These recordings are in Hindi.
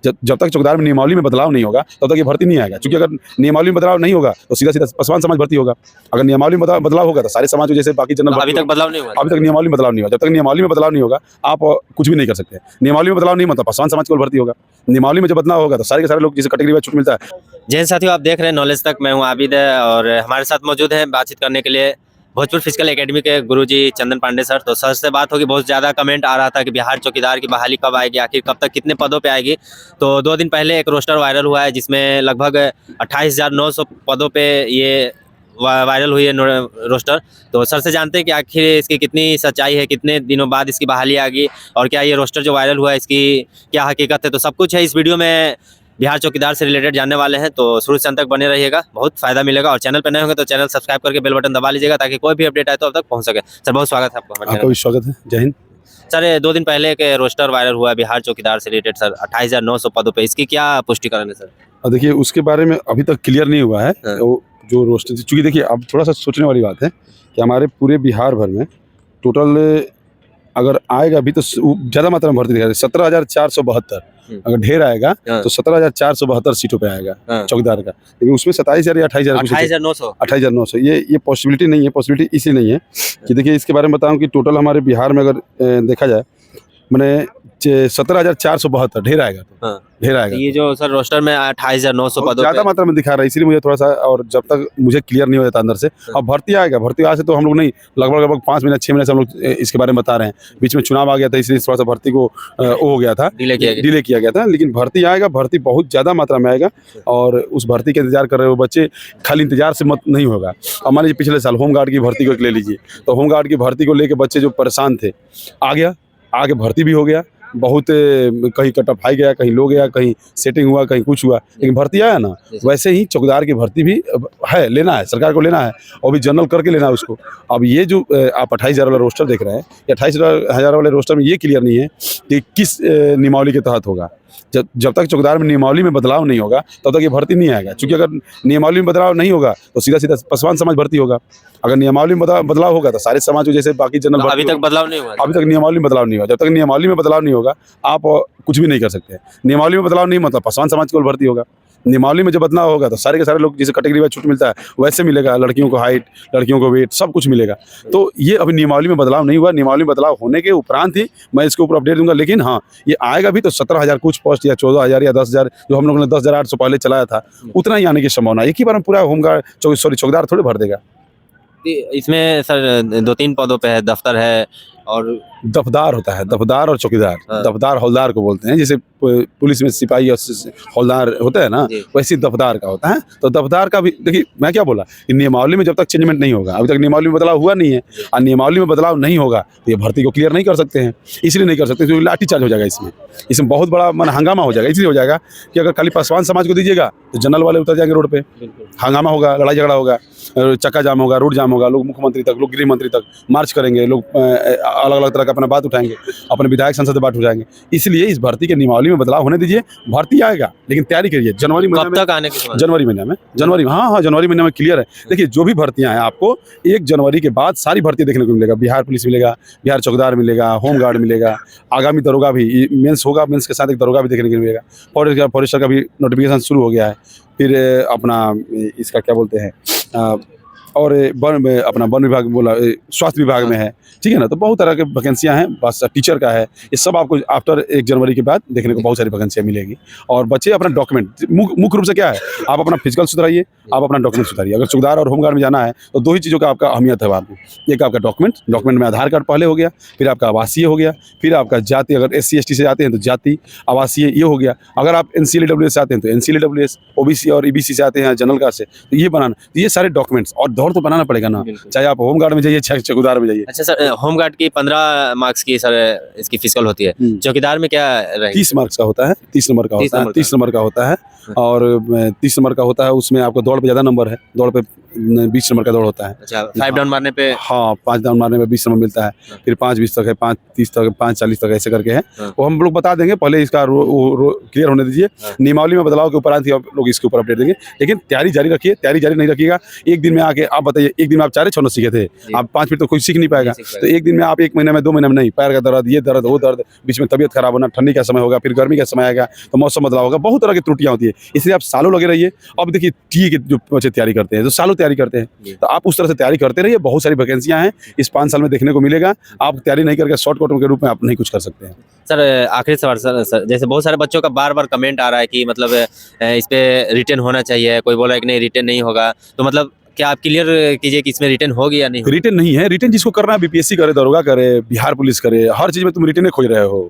जब तक चौकीदार में नियमावली में बदलाव नहीं होगा तब तक ये भर्ती नहीं आएगा। क्योंकि अगर नियमावली में बदलाव नहीं होगा तो सीधा सीधा पासवान समाज भर्ती होगा। अगर नियमावली में बदलाव होगा तो सारे समाज जैसे बाकी जनरल अभी तक बदलाव नहीं हुआ, अभी तक नियमावली में बदलाव नहीं हुआ। जब तक नियमावली में बदलाव नहीं होगा आप कुछ भी नहीं कर सकते। नियमावली में बदलाव नहीं मतलब पासवान समाज को भर्ती होगा। नियमावली में जब बदलाव होगा तो सारे के सारे लोग जिसे कैटेगरी वाइज छूट मिलता है। जय हिंद साथियों, आप देख रहे हैं नॉलेज तक। मैं हूं आबिद और हमारे साथ मौजूद हैं बातचीत करने के लिए भोजपुर फिजिकल एकेडमी के गुरुजी चंदन पांडे सर। तो सर से बात होगी, बहुत ज़्यादा कमेंट आ रहा था कि बिहार चौकीदार की बहाली कब आएगी, आखिर कब तक कितने पदों पे आएगी। तो 2 दिन पहले एक रोस्टर वायरल हुआ है जिसमें लगभग 28,900 पदों पे ये वायरल हुई है रोस्टर। तो सर से जानते हैं कि आखिर इसकी कितनी सच्चाई है, कितने दिनों बाद इसकी बहाली आएगी और क्या ये रोस्टर जो वायरल हुआ है इसकी क्या हकीकत है। तो सब कुछ है इस वीडियो में, बिहार चौकीदार से रिलेटेड जानने वाले हैं। तो शुरू से अंत तक बने रहिएगा, बहुत फायदा मिलेगा। और चैनल पर नए होंगे तो चैनल सब्सक्राइब करके बेल बटन दबा लीजिएगा ताकि कोई भी अपडेट आए तो अब तक पहुंच सके। सर बहुत स्वागत है आपका। आपका भी स्वागत है। जय हिंद सर। 2 दिन पहले के रोस्टर वायरल हुआ है बिहार चौकीदार से रिलेटेड सर, 28,900 पदों पे, इसकी क्या पुष्टिकरण है सर? देखिए उसके बारे में अभी तक क्लियर नहीं हुआ है। जो रोस्टर, चूँकि देखिए अब थोड़ा सा सोचने वाली बात है कि हमारे पूरे बिहार भर में टोटल अगर आएगा अभी तो ज़्यादा मात्रा में भर्ती दिखाई 17,472। अगर ढेर आएगा तो 17,472 सीटों पे आएगा चौकीदार का। लेकिन उसमें 27,000 या 28,900 ये पॉसिबिलिटी नहीं है। पॉसिबिलिटी इसलिए नहीं है कि देखिए इसके बारे में बताऊं कि टोटल हमारे बिहार में अगर देखा जाए मैंने 17,472 ढेर आएगा तो ढेर आएगा। ये जो सर रोस्टर में 28,900 पदों ज़्यादा मात्रा में दिखा रहा है, इसलिए मुझे थोड़ा सा, और जब तक मुझे क्लियर नहीं हो जाता अंदर से। अब भर्ती आएगा, भर्ती आज से तो हम लोग नहीं, लगभग 5 महीने 6 महीने से हम लोग इसके बारे में बता रहे हैं। बीच में चुनाव आ गया था इसलिए थोड़ा सा भर्ती को हो गया था, डिले किया गया था। लेकिन भर्ती आएगा, भर्ती बहुत ज़्यादा मात्रा में आएगा और उस भर्ती का इंतजार कर रहे हो बच्चे। खाली इंतजार से मत नहीं होगा। अब मान लीजिए पिछले साल होमगार्ड की भर्ती को ले लीजिए, तो होमगार्ड की भर्ती को लेकर बच्चे जो परेशान थे, आ गया, आगे भर्ती भी हो गया। बहुत कहीं कटअप हाई गया, कहीं लो गया, कहीं सेटिंग हुआ, कहीं कुछ हुआ, लेकिन भर्ती आया ना। वैसे ही चौकीदार की भर्ती भी है, लेना है, सरकार को लेना है और भी जनरल करके लेना है उसको। अब ये जो आप 28,000 वाला रोस्टर देख रहे हैं, 28,000 वाले रोस्टर में ये क्लियर नहीं है कि किस नियमावली के तहत होगा। जब तक चौकीदार में नियमावली में बदलाव नहीं होगा तब तक ये भर्ती नहीं आएगा। क्योंकि अगर नियमावली में बदलाव नहीं होगा तो सीधा सीधा पासवान समाज भर्ती होगा। अगर नियमावली में बदलाव होगा तो सारे समाज जैसे बाकी जनरल अभी तक बदलाव नहीं हुआ। अभी तक नियमावली में बदलाव नहीं हुआ। जब तक नियमावली में बदलाव नहीं होगा आप कुछ भी नहीं कर सकते। नियमावली में बदलाव नहीं मतलब पासवान समाज को भर्ती होगा। नियमावली में जब बदलाव होगा तो सारे के सारे लोग जिसे कैटेगरी वाइज छूट मिलता है वैसे मिलेगा। लड़कियों को हाइट, लड़कियों को वेट, सब कुछ मिलेगा। तो ये अभी नियमावली में बदलाव नहीं हुआ। नियमावली में बदलाव होने के उपरांत ही मैं इसके ऊपर अपडेट दूंगा। लेकिन हाँ, ये आएगा भी तो 17,000 कुछ पोस्ट या 14,000 या 10,000, जो हम लोगों ने 10,800 पहले चलाया था, उतना ही आने की संभावना। एक ही बार में पूरा होमगार्ड चौकीदार थोड़े भर देगा। इसमें सर 2-3 पदों पे है, दफ्तर है और दफदार होता है। दफदार और चौकीदार। दफदार हौलदार को बोलते हैं, जैसे पुलिस में सिपाही और हौलदार होता है ना, वैसे दफदार का होता है। तो दफदार का भी देखिए, मैं क्या बोला कि नियमावली में जब तक चेंजमेंट नहीं होगा, अभी तक नियमावली में बदलाव हुआ नहीं है और नियमावली में बदलाव नहीं होगा तो ये भर्ती को क्लियर नहीं कर सकते हैं। इसलिए नहीं कर सकते क्योंकि लाठी चार्ज हो जाएगा। इसमें बहुत बड़ा हंगामा हो जाएगा। इसलिए हो जाएगा कि अगर खाली पासवान समाज को दीजिएगा तो जनरल वाले उतर जाएंगे रोड पे, हंगामा होगा, लड़ाई झगड़ा होगा, चक्का जाम होगा, रोड जाम होगा, लोग मुख्यमंत्री तक, लोग गृह मंत्री तक मार्च करेंगे, लोग अलग अलग तरह का अपना बात उठाएंगे, अपने विधायक संसद से बात उठाएंगे। इसलिए इस भर्ती के नियमावली में बदलाव होने दीजिए। भर्ती आएगा लेकिन तैयारी करिए। जनवरी महीने में, जनवरी महीने में, जनवरी महीने में क्लियर है। देखिए जो भी भर्तियां हैं आपको 1 जनवरी के बाद सारी भर्ती देखने को मिलेगा। बिहार पुलिस मिलेगा, बिहार चौकीदार मिलेगा, होमगार्ड मिलेगा, आगामी दरोगा भी, मेंस होगा, मेंस के साथ एक दरोगा भी देखने को मिलेगा। फॉरेस्टर का भी नोटिफिकेशन शुरू हो गया है। फिर अपना इसका क्या बोलते हैं, और अपना वन विभाग बोला, स्वास्थ्य विभाग में है, ठीक है ना। तो बहुत तरह के वैकेंसियां हैं। बस टीचर का है, ये सब आपको आफ्टर 1 जनवरी के बाद देखने को बहुत सारी वैकेंसियां मिलेगी। और बच्चे अपना डॉक्यूमेंट, मुख्य रूप से क्या है, आप अपना फिजिकल सुधारिए, आप अपना डॉक्यूमेंट सुधारिए। अगर चौकीदार और होमगार्ड में जाना है तो 2 ही चीज़ों का आपका अहमियत है वहाँ पे। एक आपका डॉक्यूमेंट में आधार कार्ड पहले हो गया, फिर आपका आवासीय हो गया, फिर आपका जाति, अगर SC ST से जाते हैं तो जाति, आवासीय ये हो गया। अगर आप NCLWS से आते हैं तो NCLWS, OBC और EBC से आते हैं जनरल कास्ट से, तो ये बनाना, तो ये सारे डॉक्यूमेंट्स और दौड़ तो बनाना पड़ेगा ना, चाहे आप होमगार्ड में जाइए चाहे चौकीदार में जाइए। अच्छा सर, होमगार्ड की 15 मार्क्स की सर इसकी फिजिकल होती है, चौकीदार में क्या रहेगी? 30 मार्क्स का होता है, 30 नंबर का होता है, 30 नंबर का होता है और 30 नंबर का होता है। उसमें आपको दौड़ पे ज़्यादा नंबर है, दौड़ पे 20 नंबर का दौड़ होता है। अच्छा, 5 डाउन मारने पे, हाँ 5 डाउन मारने में 20 नंबर मिलता है। फिर 5-20 तक है, 5-30 तक, 5-40 तक ऐसे करके है। वो हम लोग बता देंगे, पहले इसका क्लियर होने दीजिए। नियमावली में बदलाव के उपरांत ही आप लोग इसके ऊपर अपडेट देंगे। लेकिन तैयारी जारी रखिए। तैयारी जारी नहीं रखिएगा, एक दिन में आके आप बताइए, एक दिन में आप 4-6 सीखे थे, जी। आप 5 फीट तो कोई सीख नहीं पाएगा। नहीं सीख तो एक दिन में आप 1 महीने में 2 महीने में नहीं, पैर का दर्द, ये दर्द, वो दर्द, बीच में तबीयत खराब होना, ठंडी का समय होगा, फिर गर्मी का समय आएगा, तो मौसम बदलाव होगा, बहुत तरह की त्रुटियां होती है। इसलिए आप सालों लगे रहिए। अब देखिए टी के जो बच्चे तैयारी करते हैं, तो सालों तैयारी करते हैं, जी। तो आप उस तरह से तैयारी करते रहिए। बहुत सारी वैकेंसियां हैं, इस 5 साल में देखने को मिलेगा। आप तैयारी नहीं करके शॉर्टकट के रूप में आप नहीं कुछ कर सकते हैं। सर आखिरी सवाल सर, जैसे बहुत सारे बच्चों का बार-बार कमेंट आ रहा है कि मतलब इस पे रिटन होना चाहिए, कोई बोल रहा है कि नहीं रिटन नहीं होगा, तो मतलब क्या आप क्लियर कीजिए कि इसमें रिटन होगी या नहीं होगी? रिटन नहीं है, रिटन जिसको करना है बीपीएससी करे, दरोगा करे, बिहार पुलिस करे, हर चीज में तुम रिटन खोज रहे हो।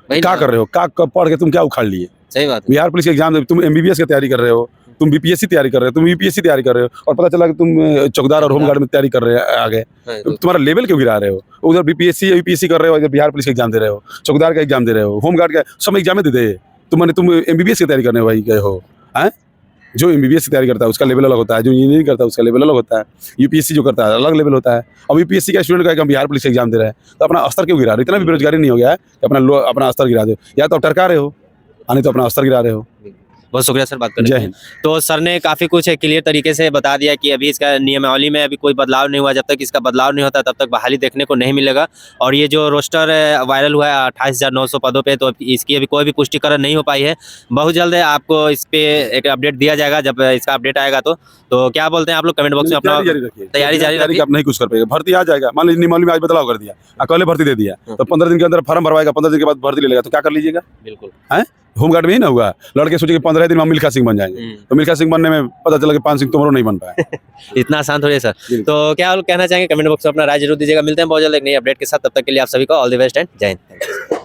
वही क्या ना। कर रहे हो? क्या पढ़ के तुम क्या उखाड़ लिए? सही बात है। बिहार पुलिस के एग्जाम दे, तुम एमबीबीएस की तैयारी कर रहे हो, तुम बीपीएससी तैयारी कर रहे हो, तुम यूपीएससी तैयारी कर रहे हो, और पता चला कि तुम चौकीदार और होमगार्ड में तैयारी कर रहे हैं आगे। हाँ, तो तुम्हारा लेवल क्यों गिरा रहे हो? उधर बीपीएससी या यूपीएससी कर रहे हो, इधर बिहार पुलिस का एग्जाम दे रहे हो, चौकीदार का एग्जाम दे रहे हो, होमगार्ड का, सब एग्जाम दे दे। तुम एमबीबीएस की तैयारी करने भाई गए हो हैं? जो एमबीबीएस की तैयारी करता है उसका लेवल अलग होता है, जो इंजीनियरिंग करता है उसका लेवल अलग होता है, यूपीएससी जो करता है अलग लेवल होता है। अब यूपीएससी का स्टूडेंट का हम बिहार पुलिस का एग्जाम दे रहे हैं, तो अपना स्तर क्यों गिरा रहे हो? इतना भी बेरोजगारी नहीं हो गया है कि अपना स्तर गिरा दो, या तो आप टरका रहे हो, नहीं तो अपना स्तर गिरा रहे हो। बहुत शुक्रिया सर बात करने जय के लिए। हिंद। तो सर ने काफ़ी कुछ क्लियर तरीके से बता दिया कि अभी इसका नियमावली में अभी कोई बदलाव नहीं हुआ, जब तक इसका बदलाव नहीं होता तब तक बहाली देखने को नहीं मिलेगा। और ये जो रोस्टर वायरल हुआ है 28,900 पदों पे, तो इसकी अभी कोई भी पुष्टिकरण नहीं हो पाई है। बहुत जल्द आपको इस पे एक अपडेट दिया जाएगा, जब इसका अपडेट आएगा तो क्या बोलते हैं आप लोग कमेंट बॉक्स में अपना तैयारी जारी रखिए, तैयारी जारी रखिए। आप नहीं कुछ कर पाएंगे, भर्ती आ जाएगा। मान लीजिए नियमावली में आज बदलाव कर दिया, कल भर्ती दे दिया, तो 15 दिन के अंदर फॉर्म भरवाएगा, 15 दिन के बाद भर्ती ले लेगा, तो क्या कर लीजिएगा? बिल्कुल। हैं? होमगार्ड में ही ना हुआ, लड़के सोचे कि 15 दिन में हम मिल्खा सिंह बन जाएंगे, तो मिल्खा सिंह बनने में पता चला कि 5 सिंह तोमरो नहीं बन पाए। इतना आसान थोड़ी है सर। बिल्कुल। तो क्या आप लोग कहना चाहेंगे कमेंट बॉक्स में अपना राय जरूर दीजिएगा। मिलते हैं बहुत जल्द एक नई अपडेट के साथ, तब तक के लिए आप सभी को ऑल द बेस्ट एंड जय हिंद।